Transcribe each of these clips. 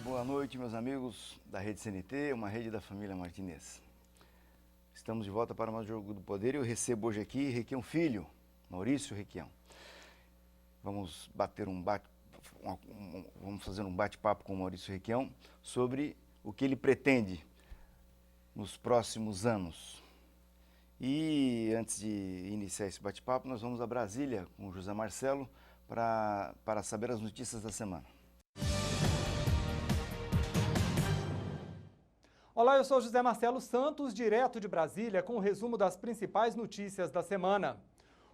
Boa noite, meus amigos da Rede CNT, uma rede da família Martinez. Estamos de volta para mais um Jogo do Poder e eu recebo hoje aqui Requião Filho, Maurício Requião. Vamos fazer um bate-papo com o Maurício Requião sobre o que ele pretende nos próximos anos. E antes de iniciar esse bate-papo, nós vamos a Brasília com o José Marcelo para saber as notícias da semana. Olá, eu sou José Marcelo Santos, direto de Brasília, com o resumo das principais notícias da semana.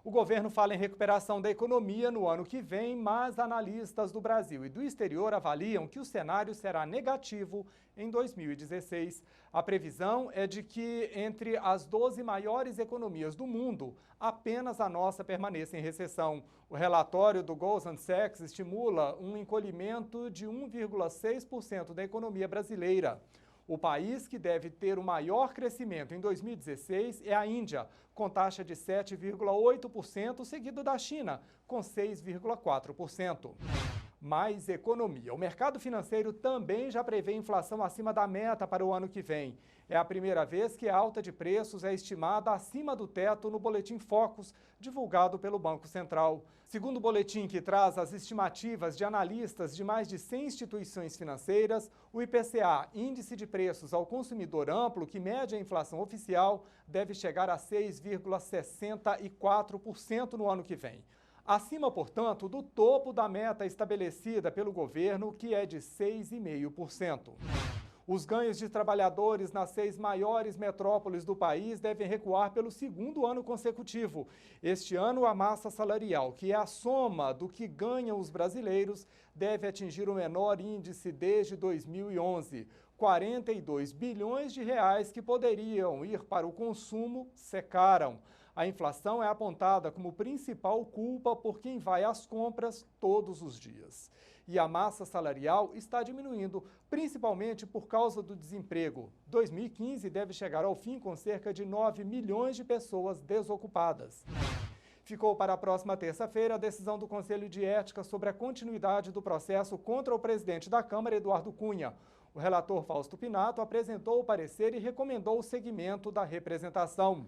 O governo fala em recuperação da economia no ano que vem, mas analistas do Brasil e do exterior avaliam que o cenário será negativo em 2016. A previsão é de que entre as 12 maiores economias do mundo, apenas a nossa permaneça em recessão. O relatório do Goldman Sachs estimula um encolhimento de 1,6% da economia brasileira. O país que deve ter o maior crescimento em 2016 é a Índia, com taxa de 7,8%, seguido da China, com 6,4%. Mais economia. O mercado financeiro também já prevê inflação acima da meta para o ano que vem. É a primeira vez que a alta de preços é estimada acima do teto no Boletim Focus, divulgado pelo Banco Central. Segundo o boletim que traz as estimativas de analistas de mais de 100 instituições financeiras, o IPCA, Índice de Preços ao Consumidor Amplo, que mede a inflação oficial, deve chegar a 6,64% no ano que vem. Acima, portanto, do topo da meta estabelecida pelo governo, que é de 6,5%. Os ganhos de trabalhadores nas 6 maiores metrópoles do país devem recuar pelo segundo ano consecutivo. Este ano, a massa salarial, que é a soma do que ganham os brasileiros, deve atingir o menor índice desde 2011. 42 bilhões de reais que poderiam ir para o consumo secaram. A inflação é apontada como principal culpa por quem vai às compras todos os dias. E a massa salarial está diminuindo, principalmente por causa do desemprego. 2015 deve chegar ao fim com cerca de 9 milhões de pessoas desocupadas. Ficou para a próxima terça-feira a decisão do Conselho de Ética sobre a continuidade do processo contra o presidente da Câmara, Eduardo Cunha. O relator Fausto Pinato apresentou o parecer e recomendou o seguimento da representação.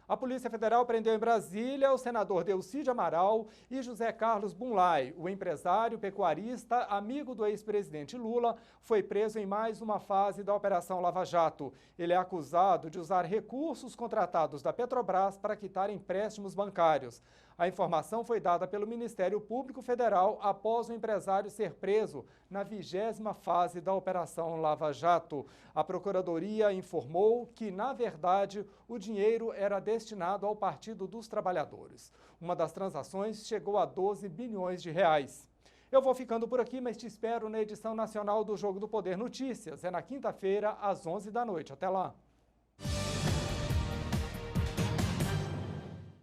A Polícia Federal prendeu em Brasília o senador Delcídio Amaral e José Carlos Bunlai. O empresário pecuarista, amigo do ex-presidente Lula, foi preso em mais uma fase da Operação Lava Jato. Ele é acusado de usar recursos contratados da Petrobras para quitar empréstimos bancários. A informação foi dada pelo Ministério Público Federal após o empresário ser preso na 20ª fase da Operação Lava Jato. A Procuradoria informou que, na verdade, o dinheiro era destinado ao Partido dos Trabalhadores. Uma das transações chegou a 12 bilhões de reais. Eu vou ficando por aqui, mas te espero na edição nacional do Jogo do Poder Notícias. É na quinta-feira, às 11 da noite. Até lá!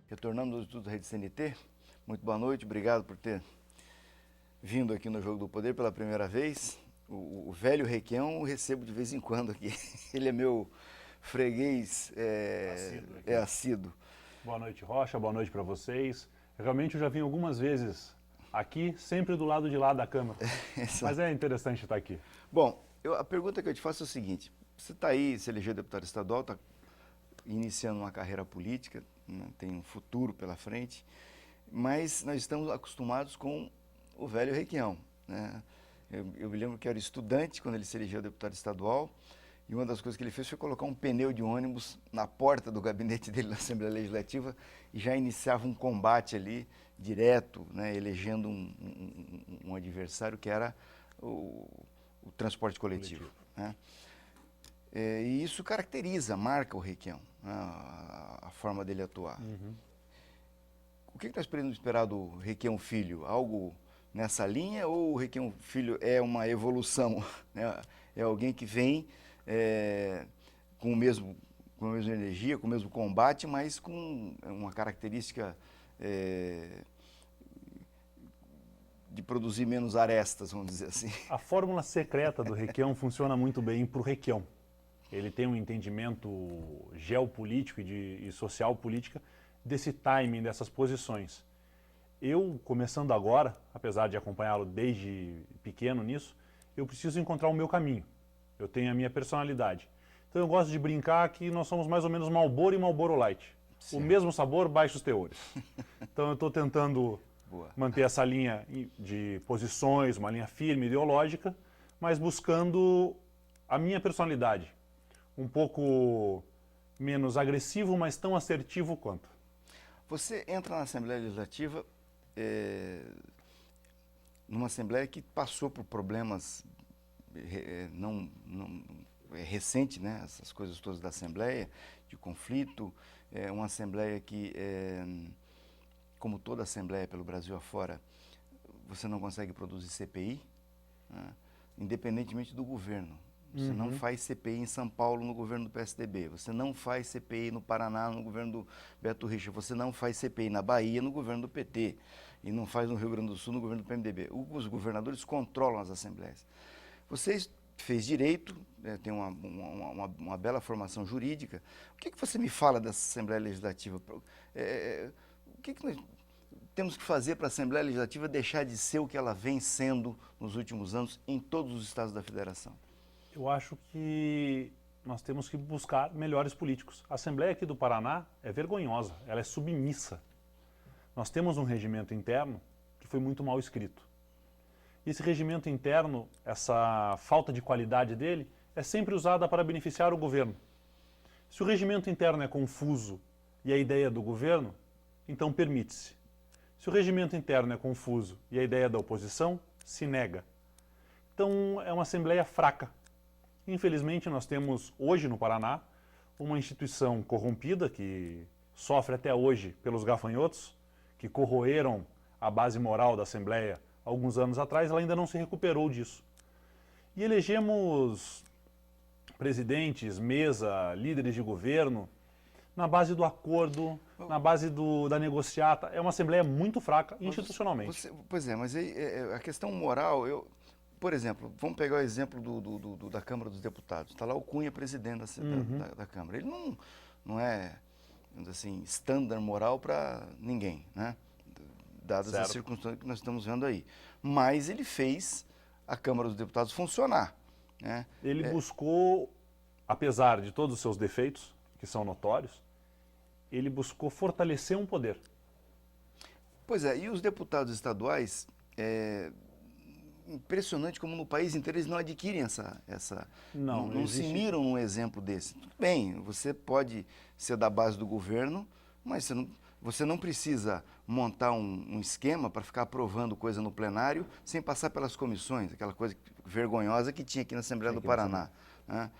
Retornando do Instituto Rede CNT, muito boa noite, obrigado por ter vindo aqui no Jogo do Poder pela primeira vez. O velho Requião eu recebo de vez em quando aqui, ele é meu freguês assíduo. Boa noite, Rocha, boa noite para vocês. Realmente eu já vim algumas vezes aqui, sempre do lado de lá da Câmara, mas é interessante estar aqui. Bom, a pergunta que eu te faço é o seguinte, você está aí, se elegeu deputado estadual, está iniciando uma carreira política, né, tem um futuro pela frente, mas nós estamos acostumados com o velho Requião, né? Eu me lembro que eu era estudante quando ele se elegeu deputado estadual e uma das coisas que ele fez foi colocar um pneu de ônibus na porta do gabinete dele na Assembleia Legislativa e já iniciava um combate ali direto, né, elegendo um adversário que era o transporte coletivo. Né? E isso marca o Requião, né, a forma dele atuar. Uhum. O que nós podemos esperar do Requião Filho? Algo nessa linha ou o Requião Filho é uma evolução? Né? É alguém que vem com a mesma energia, com o mesmo combate, mas com uma característica de produzir menos arestas, vamos dizer assim. A fórmula secreta do Requião funciona muito bem para o Requião. Ele tem um entendimento geopolítico e social política desse timing, dessas posições. Eu, começando agora, apesar de acompanhá-lo desde pequeno nisso, eu preciso encontrar o meu caminho. Eu tenho a minha personalidade. Então eu gosto de brincar que nós somos mais ou menos Marlboro e Marlboro Light. O mesmo sabor, baixos teores. Então eu estou tentando manter essa linha de posições, uma linha firme, ideológica, mas buscando a minha personalidade. Um pouco menos agressivo, mas tão assertivo quanto. Você entra na Assembleia Legislativa, numa Assembleia que passou por problemas recentes, né? Essas coisas todas da Assembleia, de conflito, uma Assembleia que, como toda Assembleia pelo Brasil afora, você não consegue produzir CPI, né? Independentemente do governo. Você não faz CPI em São Paulo no governo do PSDB, você não faz CPI no Paraná no governo do Beto Richa, você não faz CPI na Bahia no governo do PT e não faz no Rio Grande do Sul no governo do PMDB. Os governadores controlam as assembleias. Você fez direito, tem uma bela formação jurídica. O que você me fala dessa Assembleia Legislativa? O que nós temos que fazer para a Assembleia Legislativa deixar de ser o que ela vem sendo nos últimos anos em todos os estados da Federação? Eu acho que nós temos que buscar melhores políticos. A Assembleia aqui do Paraná é vergonhosa, ela é submissa. Nós temos um regimento interno que foi muito mal escrito. E esse regimento interno, essa falta de qualidade dele, é sempre usada para beneficiar o governo. Se o regimento interno é confuso e a ideia é do governo, então permite-se. Se o regimento interno é confuso e a ideia é da oposição, se nega. Então é uma Assembleia fraca. Infelizmente, nós temos hoje no Paraná uma instituição corrompida que sofre até hoje pelos gafanhotos, que corroeram a base moral da Assembleia alguns anos atrás, ela ainda não se recuperou disso. E elegemos presidentes, mesa, líderes de governo, na base do acordo, na base da negociata. É uma Assembleia muito fraca institucionalmente. Pois é, mas a questão moral, por exemplo, vamos pegar o exemplo da Câmara dos Deputados. Está lá o Cunha, presidente da Câmara. Ele não é, assim, estándar moral para ninguém, né? Dadas as circunstâncias que nós estamos vendo aí. Mas ele fez a Câmara dos Deputados funcionar, né? Ele buscou, apesar de todos os seus defeitos, que são notórios, ele buscou fortalecer um poder. Pois é, e os deputados estaduais, impressionante como no país inteiro eles não adquirem não se miram num exemplo desse. Tudo bem, você pode ser da base do governo, mas você não precisa montar um esquema para ficar aprovando coisa no plenário sem passar pelas comissões, aquela coisa vergonhosa que tinha aqui na Assembleia do Paraná, né?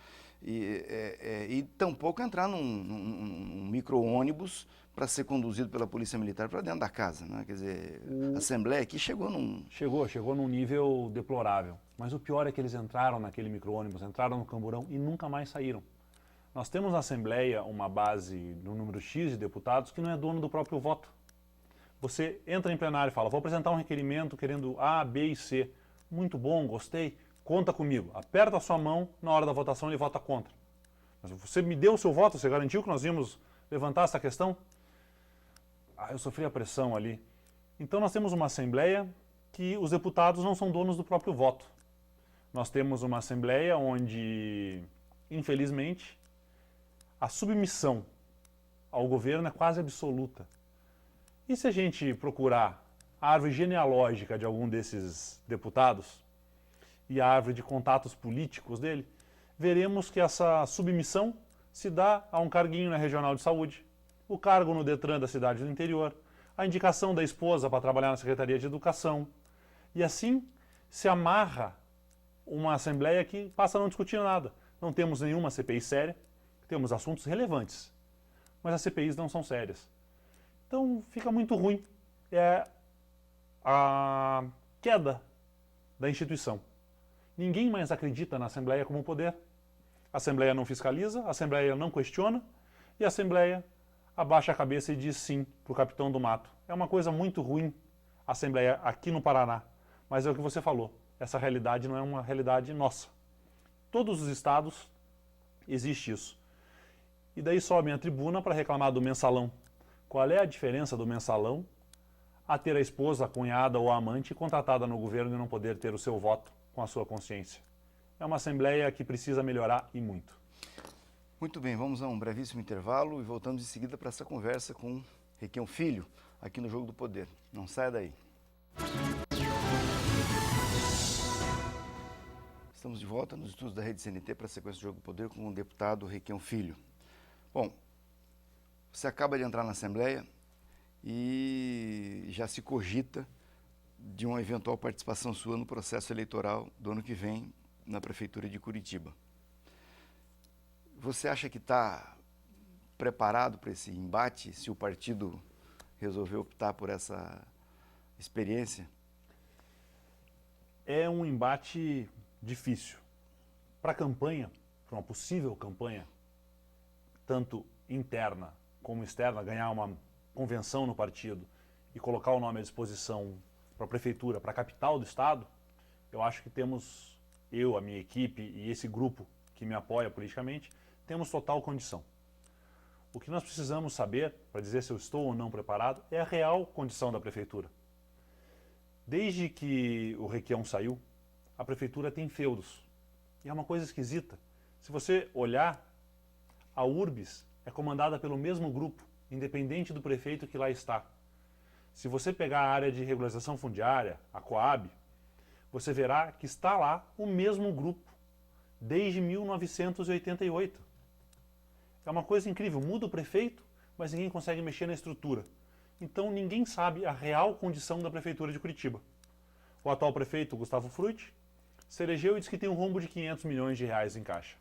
E tampouco entrar num micro-ônibus para ser conduzido pela Polícia Militar para dentro da casa, né? Quer dizer, a Assembleia aqui chegou num nível deplorável. Mas o pior é que eles entraram naquele micro-ônibus, entraram no camburão e nunca mais saíram. Nós temos na Assembleia uma base no número X de deputados que não é dono do próprio voto. Você entra em plenário e fala, vou apresentar um requerimento querendo A, B e C. Muito bom, gostei, conta comigo. Aperta a sua mão, na hora da votação ele vota contra. Mas você me deu o seu voto, você garantiu que nós íamos levantar essa questão? Eu sofri a pressão ali. Então nós temos uma Assembleia que os deputados não são donos do próprio voto. Nós temos uma Assembleia onde, infelizmente, a submissão ao governo é quase absoluta. E se a gente procurar a árvore genealógica de algum desses deputados e a árvore de contatos políticos dele, veremos que essa submissão se dá a um carguinho na Regional de Saúde, o cargo no Detran da cidade do interior, a indicação da esposa para trabalhar na Secretaria de Educação. E assim se amarra uma Assembleia que passa a não discutir nada. Não temos nenhuma CPI séria, temos assuntos relevantes, mas as CPIs não são sérias. Então fica muito ruim. É a queda da instituição. Ninguém mais acredita na Assembleia como poder. A Assembleia não fiscaliza, a Assembleia não questiona e a Assembleia abaixa a cabeça e diz sim para o capitão do mato. É uma coisa muito ruim a Assembleia aqui no Paraná, mas é o que você falou, essa realidade não é uma realidade nossa. Todos os estados existe isso. E daí sobem à tribuna para reclamar do mensalão. Qual é a diferença do mensalão a ter a esposa, a cunhada ou a amante contratada no governo e não poder ter o seu voto com a sua consciência. É uma Assembleia que precisa melhorar e muito. Muito bem, vamos a um brevíssimo intervalo e voltamos em seguida para essa conversa com Requião Filho, aqui no Jogo do Poder. Não saia daí. Estamos de volta nos estudos da Rede CNT para a sequência do Jogo do Poder com o deputado Requião Filho. Bom, você acaba de entrar na Assembleia e já se cogita de uma eventual participação sua no processo eleitoral do ano que vem na Prefeitura de Curitiba. Você acha que está preparado para esse embate, se o partido resolveu optar por essa experiência? É um embate difícil. Para a campanha, para uma possível campanha, tanto interna como externa, ganhar uma convenção no partido e colocar o nome à disposição para a Prefeitura, para a capital do Estado, eu acho que temos, eu, a minha equipe e esse grupo que me apoia politicamente, temos total condição. O que nós precisamos saber, para dizer se eu estou ou não preparado, é a real condição da Prefeitura. Desde que o Requião saiu, a Prefeitura tem feudos. E é uma coisa esquisita. Se você olhar, a URBS é comandada pelo mesmo grupo, independente do prefeito que lá está. Se você pegar a área de regularização fundiária, a Coab, você verá que está lá o mesmo grupo, desde 1988. É uma coisa incrível, muda o prefeito, mas ninguém consegue mexer na estrutura. Então ninguém sabe a real condição da Prefeitura de Curitiba. O atual prefeito, Gustavo Frutti, se elegeu e disse que tem um rombo de 500 milhões de reais em caixa.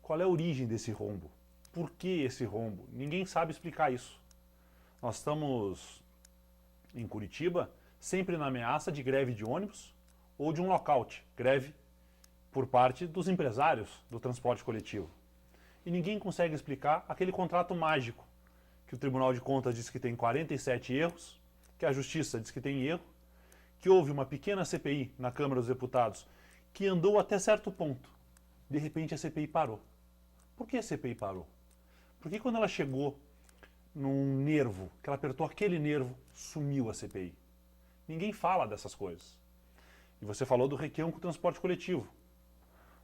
Qual é a origem desse rombo? Por que esse rombo? Ninguém sabe explicar isso. Nós estamos em Curitiba sempre na ameaça de greve de ônibus ou de um lockout, greve por parte dos empresários do transporte coletivo. E ninguém consegue explicar aquele contrato mágico que o Tribunal de Contas diz que tem 47 erros, que a Justiça diz que tem erro, que houve uma pequena CPI na Câmara dos Deputados que andou até certo ponto. De repente a CPI parou. Por que a CPI parou? Porque quando ela chegou num nervo, que ela apertou aquele nervo, sumiu a CPI. Ninguém fala dessas coisas. E você falou do Requião com o transporte coletivo.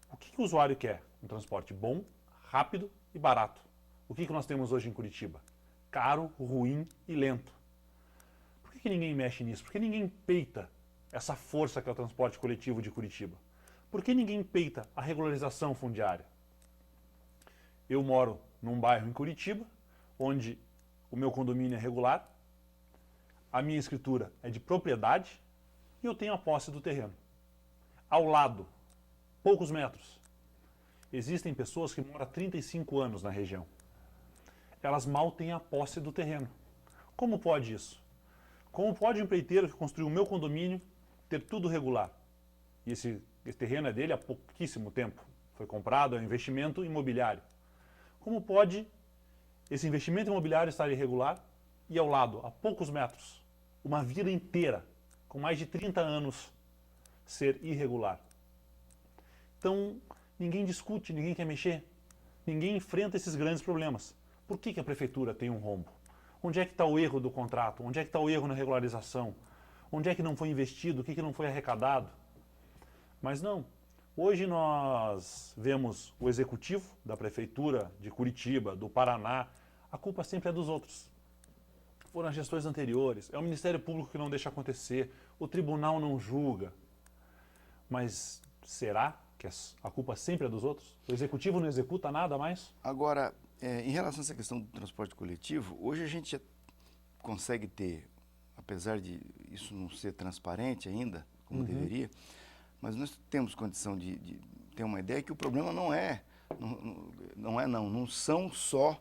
O que o usuário quer? Um transporte bom, rápido e barato. O que nós temos hoje em Curitiba? Caro, ruim e lento. Por que ninguém mexe nisso? Por que ninguém peita essa força que é o transporte coletivo de Curitiba? Por que ninguém peita a regularização fundiária? Eu moro num bairro em Curitiba, onde o meu condomínio é regular, a minha escritura é de propriedade e eu tenho a posse do terreno. Ao lado, poucos metros, existem pessoas que moram há 35 anos na região. Elas mal têm a posse do terreno. Como pode isso? Como pode um empreiteiro que construiu o meu condomínio ter tudo regular? E esse terreno é dele há pouquíssimo tempo. Foi comprado, é um investimento imobiliário. Como pode esse investimento imobiliário estar irregular e ao lado, a poucos metros, uma vila inteira, com mais de 30 anos, ser irregular? Então, ninguém discute, ninguém quer mexer, ninguém enfrenta esses grandes problemas. Por que a Prefeitura tem um rombo? Onde é que está o erro do contrato? Onde é que está o erro na regularização? Onde é que não foi investido? O que não foi arrecadado? Mas não. Hoje nós vemos o executivo da Prefeitura de Curitiba, do Paraná, a culpa sempre é dos outros. Foram as gestões anteriores, é o Ministério Público que não deixa acontecer, o tribunal não julga. Mas será que a culpa sempre é dos outros? O executivo não executa nada mais? Agora, em relação a essa questão do transporte coletivo, hoje a gente já consegue ter, apesar de isso não ser transparente ainda, como deveria, mas nós temos condição de ter uma ideia que o problema não são só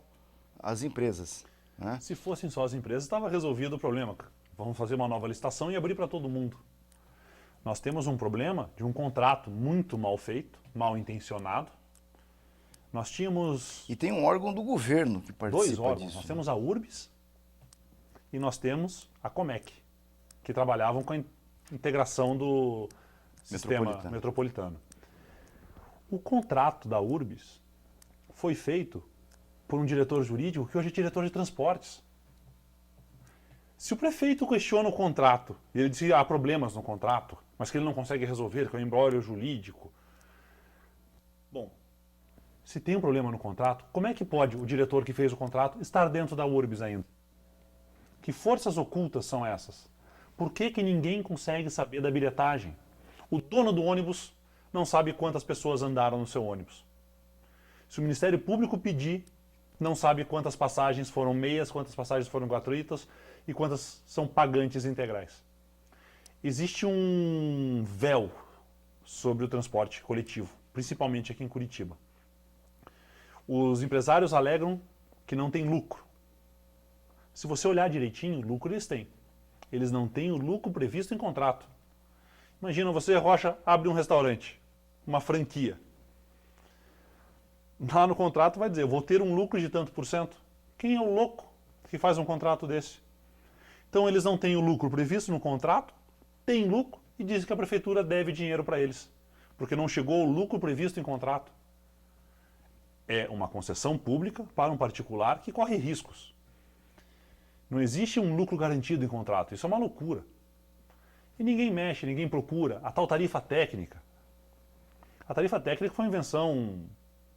as empresas. Né? Se fossem só as empresas, estava resolvido o problema. Vamos fazer uma nova licitação e abrir para todo mundo. Nós temos um problema de um contrato muito mal feito, mal intencionado. Nós tínhamos... E tem um órgão do governo que participa dois órgãos. disso. Nós temos a URBS e nós temos a Comec, que trabalhavam com a integração do sistema metropolitano. O contrato da URBS foi feito por um diretor jurídico que hoje é diretor de transportes. Se o prefeito questiona o contrato, e ele diz que há problemas no contrato, mas que ele não consegue resolver, que é um imbróglio jurídico. Bom, se tem um problema no contrato, como é que pode o diretor que fez o contrato estar dentro da URBS ainda? Que forças ocultas são essas? Por que que ninguém consegue saber da bilhetagem? O dono do ônibus não sabe quantas pessoas andaram no seu ônibus. Se o Ministério Público pedir, não sabe quantas passagens foram meias, quantas passagens foram gratuitas e quantas são pagantes integrais. Existe um véu sobre o transporte coletivo, principalmente aqui em Curitiba. Os empresários alegam que não tem lucro. Se você olhar direitinho, lucro eles têm. Eles não têm o lucro previsto em contrato. Imagina você, Rocha, abre um restaurante, uma franquia. Lá no contrato vai dizer, eu vou ter um lucro de tanto por cento. Quem é o louco que faz um contrato desse? Então eles não têm o lucro previsto no contrato, têm lucro e dizem que a prefeitura deve dinheiro para eles, porque não chegou o lucro previsto em contrato. É uma concessão pública para um particular que corre riscos. Não existe um lucro garantido em contrato, isso é uma loucura. E ninguém mexe, ninguém procura. A tal tarifa técnica. A tarifa técnica foi uma invenção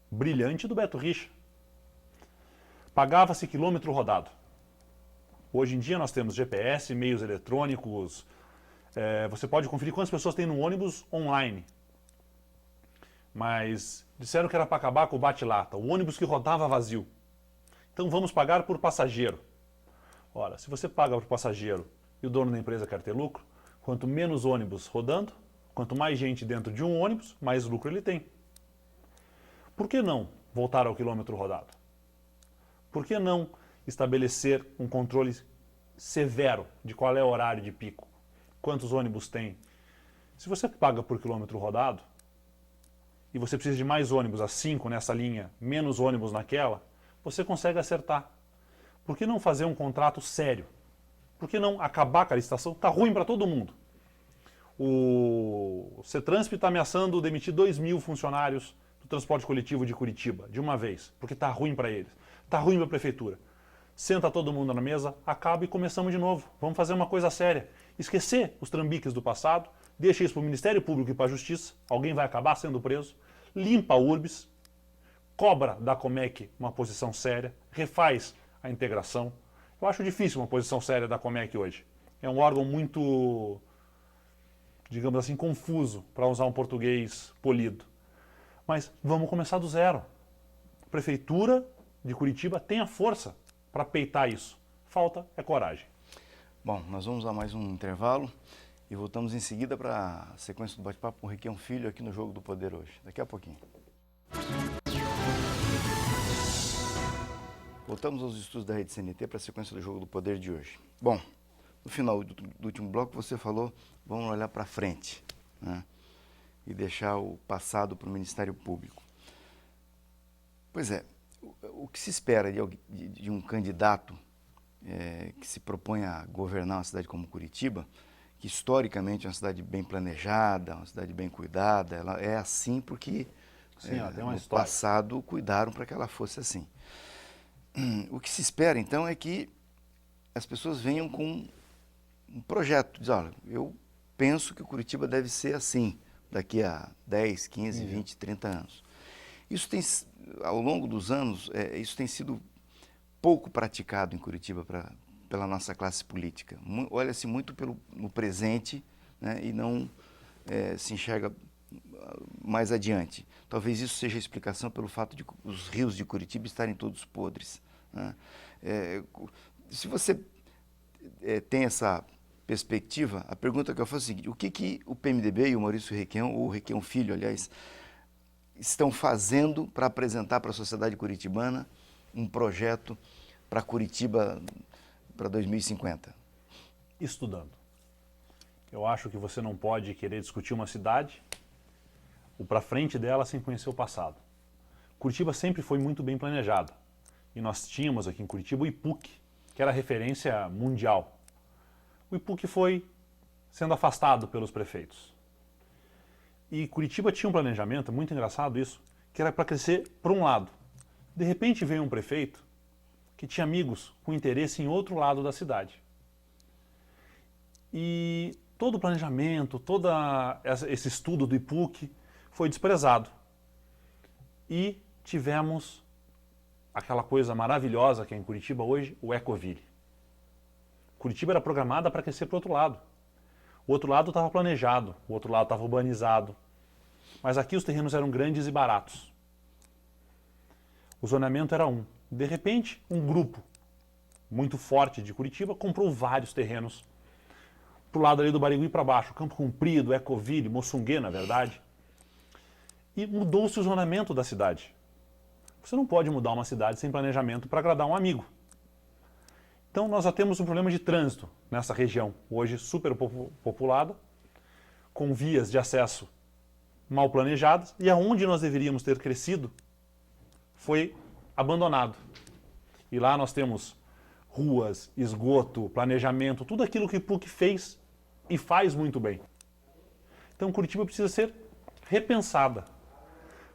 brilhante do Beto Richa. Pagava-se quilômetro rodado. Hoje em dia nós temos GPS, meios eletrônicos, você pode conferir quantas pessoas tem no ônibus online. Mas disseram que era para acabar com o bate-lata, o ônibus que rodava vazio. Então vamos pagar por passageiro. Ora, se você paga por passageiro e o dono da empresa quer ter lucro, quanto menos ônibus rodando, quanto mais gente dentro de um ônibus, mais lucro ele tem. Por que não voltar ao quilômetro rodado? Por que não estabelecer um controle severo de qual é o horário de pico? Quantos ônibus tem? Se você paga por quilômetro rodado, e você precisa de mais ônibus, a 5 nessa linha, menos ônibus naquela, você consegue acertar. Por que não fazer um contrato sério? Por que não acabar com a licitação? Está ruim para todo mundo. O CETRANSP está ameaçando demitir 2.000 funcionários do transporte coletivo de Curitiba, de uma vez, porque está ruim para eles. Está ruim para a prefeitura. Senta todo mundo na mesa, acaba e começamos de novo. Vamos fazer uma coisa séria. Esquecer os trambiques do passado, deixa isso para o Ministério Público e para a Justiça, alguém vai acabar sendo preso, limpa a URBS, cobra da Comec uma posição séria, refaz a integração. Eu acho difícil uma posição séria da Comec hoje. É um órgão muito, digamos assim, confuso, para usar um português polido. Mas vamos começar do zero. A Prefeitura de Curitiba tem a força para peitar isso. Falta é coragem. Bom, nós vamos a mais um intervalo e voltamos em seguida para a sequência do bate-papo com o Requião Filho aqui no Jogo do Poder hoje. Daqui a pouquinho. Voltamos aos estudos da Rede CNT para a sequência do Jogo do Poder de hoje. Bom, no final do último bloco você falou, vamos olhar para frente, né? E deixar o passado para o Ministério Público. Pois é, o que se espera de um candidato que se propõe a governar uma cidade como Curitiba, que historicamente é uma cidade bem planejada, uma cidade bem cuidada, ela é assim porque Sim, tem uma no história. passado cuidaram para que ela fosse assim. O que se espera então é que as pessoas venham com um projeto, dizem, olha, eu penso que Curitiba deve ser assim, daqui a 10, 15, 20, 30 anos. Isso tem, ao longo dos anos, isso tem sido pouco praticado em Curitiba pela nossa classe política. Olha-se muito no presente, né, e não se enxerga mais adiante. Talvez isso seja a explicação pelo fato de os rios de Curitiba estarem todos podres, né? Se você tem essa perspectiva, a pergunta que eu faço é a seguinte: o que o PMDB e o Maurício Requião, ou o Requião Filho, aliás, estão fazendo para apresentar para a sociedade curitibana um projeto para Curitiba para 2050? Estudando. Eu acho que você não pode querer discutir uma cidade ou para frente dela sem conhecer o passado. Curitiba sempre foi muito bem planejada. E nós tínhamos aqui em Curitiba o IPUC, que era referência mundial. O IPUC foi sendo afastado pelos prefeitos. E Curitiba tinha um planejamento, muito engraçado isso, que era para crescer por um lado. De repente veio um prefeito que tinha amigos com interesse em outro lado da cidade. E todo o planejamento, todo esse estudo do IPUC foi desprezado. E tivemos aquela coisa maravilhosa que é em Curitiba hoje, o Ecoville. Curitiba era programada para crescer para o outro lado. O outro lado estava planejado, o outro lado estava urbanizado. Mas aqui os terrenos eram grandes e baratos. O zoneamento era um. De repente, um grupo muito forte de Curitiba comprou vários terrenos pro lado ali do Barigui para baixo, Campo Comprido, Ecoville, Moçunguê, na verdade. E mudou-se o zonamento da cidade. Você não pode mudar uma cidade sem planejamento para agradar um amigo. Então nós já temos um problema de trânsito nessa região, hoje super populada, com vias de acesso mal planejadas, e aonde nós deveríamos ter crescido foi abandonado. E lá nós temos ruas, esgoto, planejamento, tudo aquilo que o PUC fez e faz muito bem. Então Curitiba precisa ser repensada.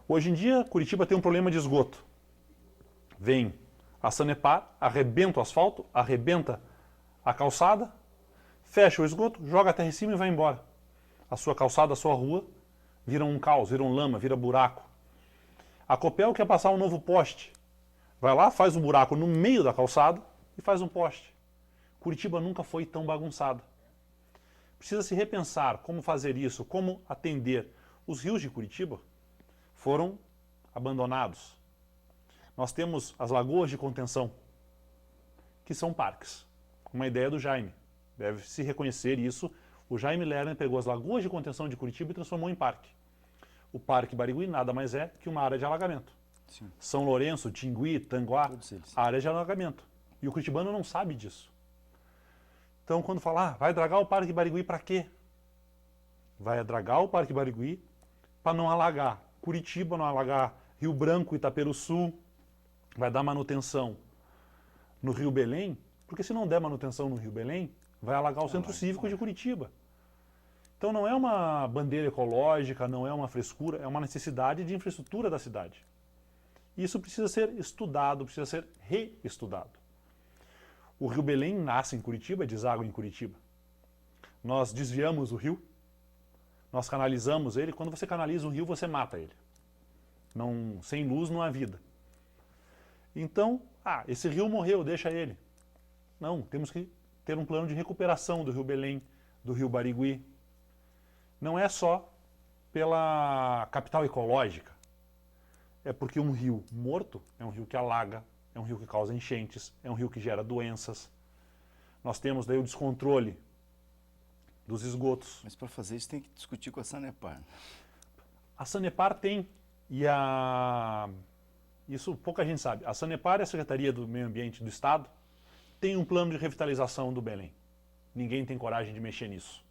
Hoje em dia, Curitiba tem um problema de esgoto. Vem a Sanepar, arrebenta o asfalto, arrebenta a calçada, fecha o esgoto, joga a terra em cima e vai embora. A sua calçada, a sua rua, vira um caos, vira um lama, vira buraco. A Copel quer passar um novo poste. Vai lá, faz um buraco no meio da calçada e faz um poste. Curitiba nunca foi tão bagunçada. Precisa se repensar como fazer isso, como atender. Os rios de Curitiba foram abandonados. Nós temos as lagoas de contenção, que são parques. Uma ideia do Jaime. Deve-se reconhecer isso. O Jaime Lerner pegou as lagoas de contenção de Curitiba e transformou em parque. O Parque Barigui nada mais é que uma área de alagamento. Sim. São Lourenço, Tingui, Tanguá, área de alagamento. E o curitibano não sabe disso. Então, quando fala, vai dragar o Parque Barigui para quê? Vai dragar o Parque Barigui para não alagar Curitiba, não alagar Rio Branco, Itaperuçu. Vai dar manutenção no Rio Belém, porque se não der manutenção no Rio Belém, vai alagar o Centro Cívico de Curitiba. Então não é uma bandeira ecológica, não é uma frescura, é uma necessidade de infraestrutura da cidade. Isso precisa ser estudado, precisa ser reestudado. O Rio Belém nasce em Curitiba, deságua em Curitiba. Nós desviamos o rio, nós canalizamos ele. Quando você canaliza um rio, você mata ele. Não, sem luz não há vida. Então, esse rio morreu, deixa ele. Não, temos que ter um plano de recuperação do Rio Belém, do Rio Barigui. Não é só pela capital ecológica. É porque um rio morto é um rio que alaga, é um rio que causa enchentes, é um rio que gera doenças. Nós temos daí o descontrole dos esgotos. Mas para fazer isso tem que discutir com a Sanepar. A Sanepar tem, isso pouca gente sabe. A Sanepar e a Secretaria do Meio Ambiente do Estado tem um plano de revitalização do Belém. Ninguém tem coragem de mexer nisso.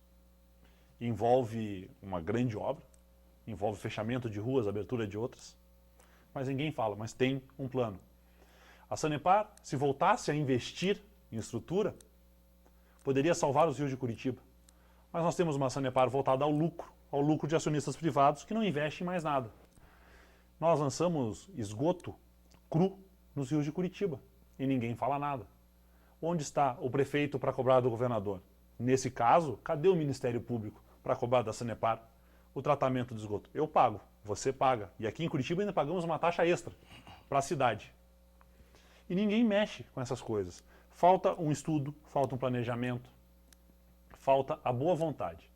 Envolve uma grande obra, envolve fechamento de ruas, abertura de outras, mas ninguém fala, mas tem um plano. A Sanepar, se voltasse a investir em estrutura, poderia salvar os rios de Curitiba. Mas nós temos uma Sanepar voltada ao lucro de acionistas privados que não investem em mais nada. Nós lançamos esgoto cru nos rios de Curitiba e ninguém fala nada. Onde está o prefeito para cobrar do governador? Nesse caso, cadê o Ministério Público para cobrar da Sanepar o tratamento do esgoto? Eu pago, você paga. E aqui em Curitiba ainda pagamos uma taxa extra para a cidade. E ninguém mexe com essas coisas. Falta um estudo, falta um planejamento, falta a boa vontade.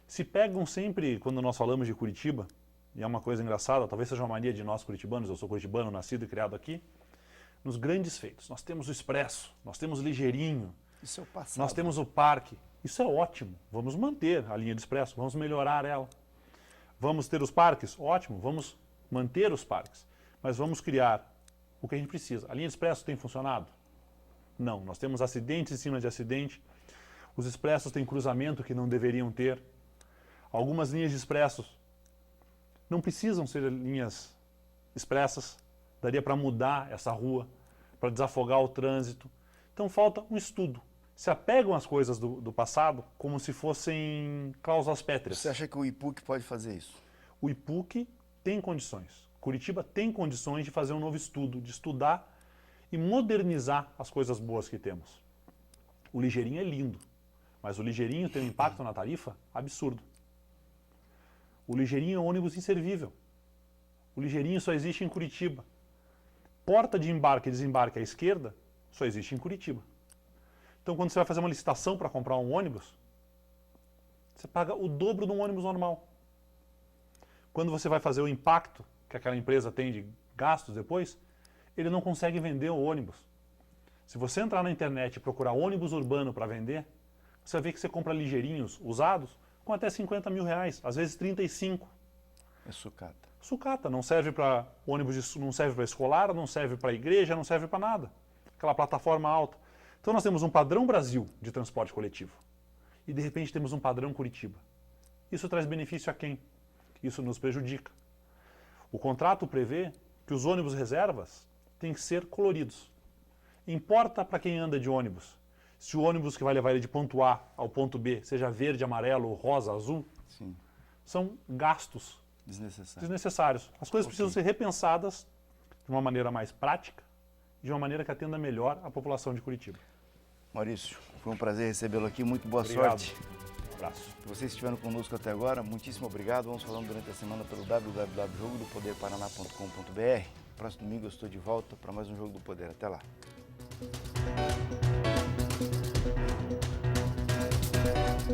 Se pegam sempre, quando nós falamos de Curitiba, e é uma coisa engraçada, talvez seja uma mania de nós curitibanos, eu sou curitibano, nascido e criado aqui, nos grandes feitos. Nós temos o Expresso, nós temos o Ligeirinho, isso é o passado. Nós temos o parque. Isso é ótimo. Vamos manter a linha de Expresso, vamos melhorar ela. Vamos ter os parques? Ótimo, vamos manter os parques. Mas vamos criar o que a gente precisa. A linha de Expresso tem funcionado? Não. Nós temos acidentes em cima de acidente. Os expressos têm cruzamento que não deveriam ter. Algumas linhas de expressos não precisam ser linhas expressas. Daria para mudar essa rua, para desafogar o trânsito. Então falta um estudo. Se apegam às coisas do passado como se fossem cláusulas pétreas. Você acha que o IPUC pode fazer isso? O IPUC tem condições. Curitiba tem condições de fazer um novo estudo, de estudar e modernizar as coisas boas que temos. O Ligeirinho é lindo. Mas o ligeirinho tem um impacto na tarifa absurdo. O ligeirinho é um ônibus inservível. O ligeirinho só existe em Curitiba. Porta de embarque e desembarque à esquerda só existe em Curitiba. Então, quando você vai fazer uma licitação para comprar um ônibus, você paga o dobro de um ônibus normal. Quando você vai fazer o impacto que aquela empresa tem de gastos depois, ele não consegue vender o ônibus. Se você entrar na internet e procurar ônibus urbano para vender, você vai ver que você compra ligeirinhos usados com até 50 mil reais, às vezes 35. É sucata. Sucata, não serve para ônibus, não serve para escolar, não serve para igreja, não serve para nada. Aquela plataforma alta. Então nós temos um padrão Brasil de transporte coletivo. E de repente temos um padrão Curitiba. Isso traz benefício a quem? Isso nos prejudica. O contrato prevê que os ônibus reservas têm que ser coloridos. Importa para quem anda de ônibus. Se o ônibus que vai levar ele de ponto A ao ponto B seja verde, amarelo, rosa, azul, Sim. são gastos desnecessários. As coisas precisam ser repensadas de uma maneira mais prática, de uma maneira que atenda melhor a população de Curitiba. Maurício, foi um prazer recebê-lo aqui. Muito boa Obrigado. sorte. Um abraço. Se vocês estiveram conosco até agora, muitíssimo obrigado. Vamos falando durante a semana pelo www.jogodopoderparaná.com.br. Próximo domingo eu estou de volta para mais um Jogo do Poder. Até lá.